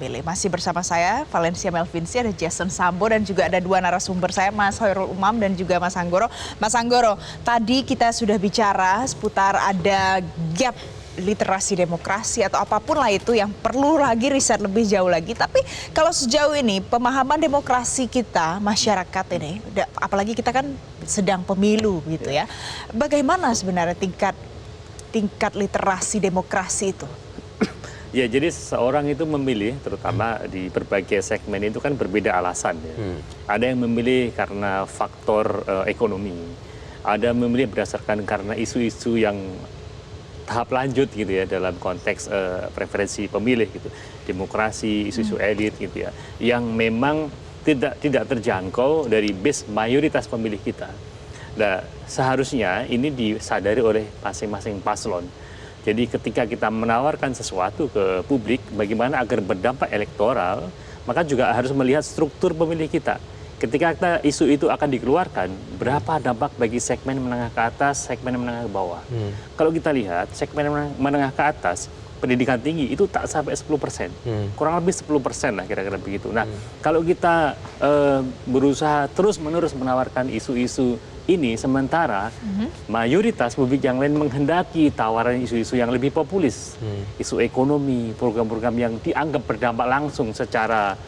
Masih bersama saya, Valencia Melvinci, ada Jason Sambo, dan juga ada dua narasumber saya, Mas Hoirul Umam dan juga Mas Anggoro. Mas Anggoro, tadi kita sudah bicara seputar ada gap literasi demokrasi atau apapun lah itu yang perlu lagi riset lebih jauh lagi. Tapi kalau sejauh ini pemahaman demokrasi kita, masyarakat ini, apalagi kita kan sedang pemilu gitu ya. Bagaimana sebenarnya tingkat literasi demokrasi itu? Ya, jadi seseorang itu memilih, terutama di berbagai segmen itu kan berbeda alasan. Ya. Ada yang memilih karena faktor ekonomi, ada yang memilih berdasarkan karena isu-isu yang tahap lanjut gitu ya dalam konteks preferensi pemilih gitu, demokrasi, isu-isu elit gitu ya, yang memang tidak terjangkau dari base mayoritas pemilih kita. Nah, seharusnya ini disadari oleh masing-masing paslon. Jadi ketika kita menawarkan sesuatu ke publik, bagaimana agar berdampak elektoral, maka juga harus melihat struktur pemilih kita. Ketika isu itu akan dikeluarkan, berapa dampak bagi segmen menengah ke atas, segmen menengah ke bawah. Kalau kita lihat, segmen menengah ke atas, pendidikan tinggi itu tak sampai 10%. Kurang lebih 10% lah kira-kira begitu. Nah, kalau kita berusaha terus-menerus menawarkan isu-isu ini, sementara mayoritas publik yang lain menghendaki tawaran isu-isu yang lebih populis, isu ekonomi, program-program yang dianggap berdampak langsung secara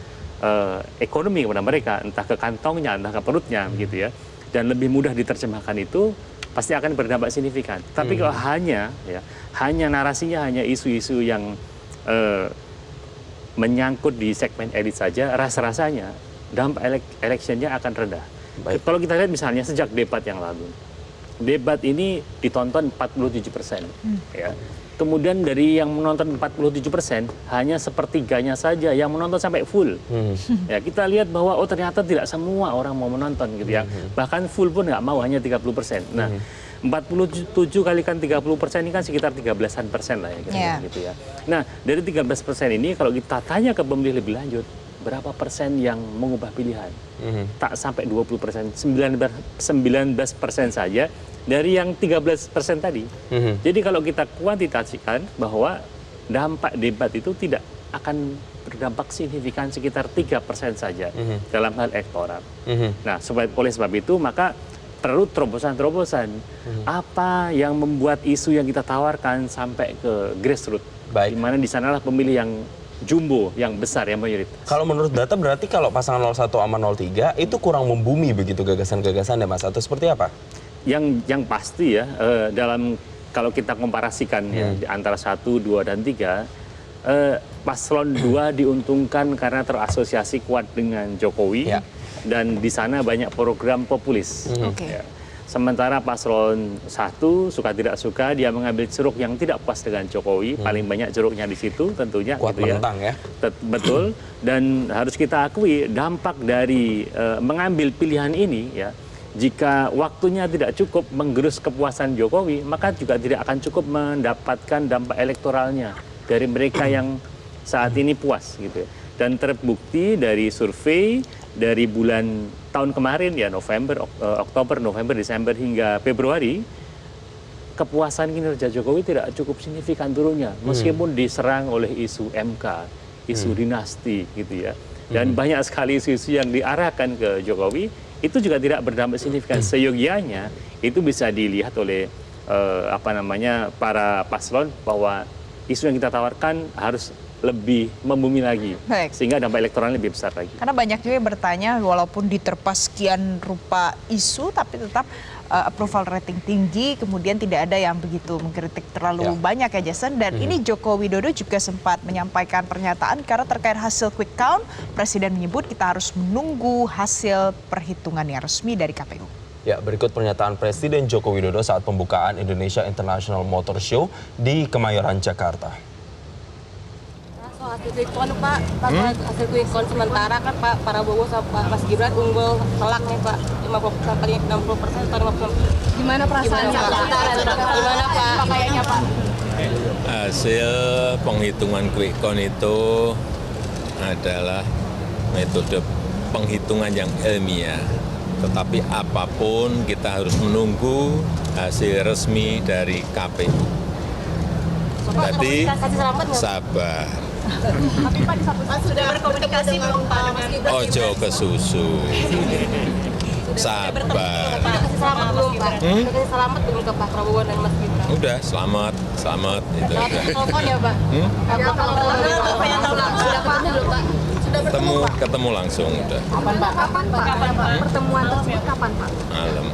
ekonomi kepada mereka, entah ke kantongnya, entah ke perutnya, gitu ya, dan lebih mudah diterjemahkan itu pasti akan berdampak signifikan. Tapi kalau hanya narasinya hanya isu-isu yang menyangkut di segmen elit saja, rasa-rasanya dampak electionnya akan rendah. Kalau kita lihat misalnya sejak debat yang lalu, debat ini ditonton 47%. Ya. Kemudian dari yang menonton 47%, hanya sepertiganya saja yang menonton sampai full. Ya, kita lihat bahwa ternyata tidak semua orang mau menonton gitu ya. Bahkan full pun nggak mau, hanya 30%. Nah, 47 kalikan 30% ini kan sekitar 13% lah ya, gitu ya. Nah, dari 13% ini kalau kita tanya ke pemilih lebih lanjut, berapa persen yang mengubah pilihan? Tak sampai 20%, 19% saja dari yang 13% tadi. Jadi kalau kita kuantitasikan bahwa dampak debat itu tidak akan berdampak signifikan, sekitar 3% saja dalam hal elektoral. Nah, oleh sebab itu maka perlu terobosan-terobosan. Apa yang membuat isu yang kita tawarkan sampai ke grassroots? Di mana di sanalah pemilih yang jumbo, yang besar, yang mayoritas. Kalau menurut data berarti kalau pasangan 01 sama 03 itu kurang membumi begitu gagasan-gagasan ya Mas, atau seperti apa? Yang pasti ya, kalau kita komparasikan ya, di antara 1, 2, dan 3, paslon 2 diuntungkan karena terasosiasi kuat dengan Jokowi, dan di sana banyak program populis. Ya. Sementara paslon 1 suka tidak suka dia mengambil ceruk yang tidak puas dengan Jokowi, paling banyak ceruknya di situ tentunya. Kuat gitu menentang ya. Betul, dan harus kita akui dampak dari mengambil pilihan ini ya, jika waktunya tidak cukup menggerus kepuasan Jokowi, maka juga tidak akan cukup mendapatkan dampak elektoralnya dari mereka yang saat ini puas gitu ya. Dan terbukti dari survei dari bulan tahun kemarin ya, Oktober, November, Desember hingga Februari, kepuasan kinerja Jokowi tidak cukup signifikan turunnya, meskipun diserang oleh isu MK, isu dinasti gitu ya. Dan banyak sekali isu-isu yang diarahkan ke Jokowi itu juga tidak berdampak signifikan. Seyogianya itu bisa dilihat oleh para paslon bahwa isu yang kita tawarkan harus lebih membumi lagi, sehingga dampak elektoralnya lebih besar lagi. Karena banyak juga yang bertanya, walaupun diterpa sekian rupa isu, tapi tetap approval rating tinggi, kemudian tidak ada yang begitu mengkritik terlalu banyak ya Jason. Dan ini Joko Widodo juga sempat menyampaikan pernyataan karena terkait hasil quick count, Presiden menyebut kita harus menunggu hasil perhitungan yang resmi dari KPU. Ya, berikut pernyataan Presiden Joko Widodo saat pembukaan Indonesia International Motor Show di Kemayoran, Jakarta. Hasil quick count Pak, hasil quick count sementara kan Pak Prabowo sama Mas Gibran unggul telak nih Pak, 50% kali 60% atau 50%. Gimana perasaannya Pak? Gimana Pak? Kayaknya Pak. Hasil penghitungan quick count itu adalah metode penghitungan yang ilmiah. Tetapi apapun kita harus menunggu hasil resmi dari KPU. Jadi sabar. Tapi Pak di satu sisi sudah berkomunikasi belum Pak dengan Ojo ke susu. Sabar. Selamat belum Pak? Udah selamat belum ke Pak Prabowo dan Mas Gibran? Udah, selamat itu Selamat udah. telepon ya Pak? Sudah Pak? Belum Pak? Ketemu langsung udah. Kapan Pak? Pertemuan tersebut kapan Pak? Malam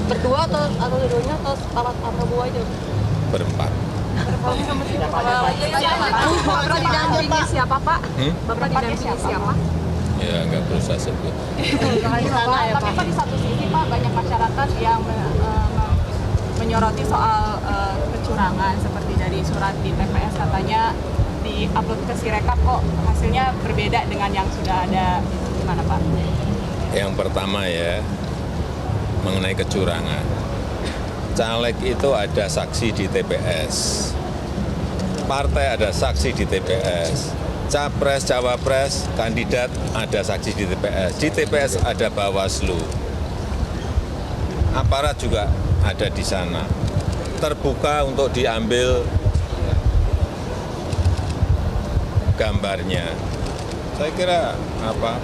Berdua atau dua-duanya atau Pak Prabowo aja? berempat. Bapak didampingi siapa Pak? Bapak didampingi siapa? Ya nggak perlu saya sebut. Tapi Pak di satu sisi Pak banyak masyarakat yang menyoroti soal kecurangan seperti dari surat di TPS katanya di-upload ke Sirekap kok hasilnya berbeda dengan yang sudah ada. Gimana Pak? Yang pertama ya, mengenai kecurangan. Caleg itu ada saksi di TPS. Partai ada saksi di TPS. Capres, cawapres, kandidat ada saksi di TPS. Di TPS ada Bawaslu. Aparat juga ada di sana. Terbuka untuk diambil gambarnya. Saya kira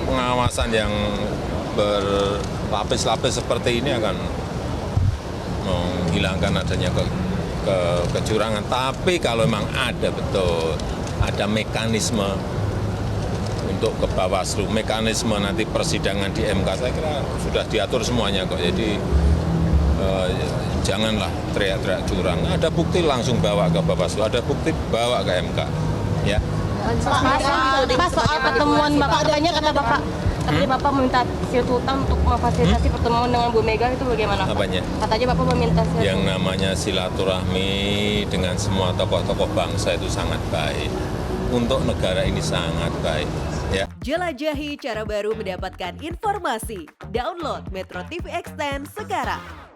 pengawasan yang berlapis-lapis seperti ini akan menghilangkan adanya kecurangan. Tapi kalau memang ada betul, ada mekanisme untuk ke Bawaslu, mekanisme nanti persidangan di MK, saya kira sudah diatur semuanya kok. Jadi janganlah teriak-teriak curang. Ada bukti langsung bawa ke Bawaslu, ada bukti bawa ke MK. Ya. Pak, soal pertemuan Bapak, katanya kata Bapak, katanya Bapak meminta Sri Sultan untuk memfasilitasi pertemuan dengan Bu Mega, itu bagaimana Pak? Apanya? Katanya Bapak meminta Sri Yang Sultan. namanya silaturahmi dengan semua tokoh-tokoh bangsa itu sangat baik. Untuk negara ini sangat baik. Ya. Jelajahi cara baru mendapatkan informasi. Download Metro TV Extend sekarang.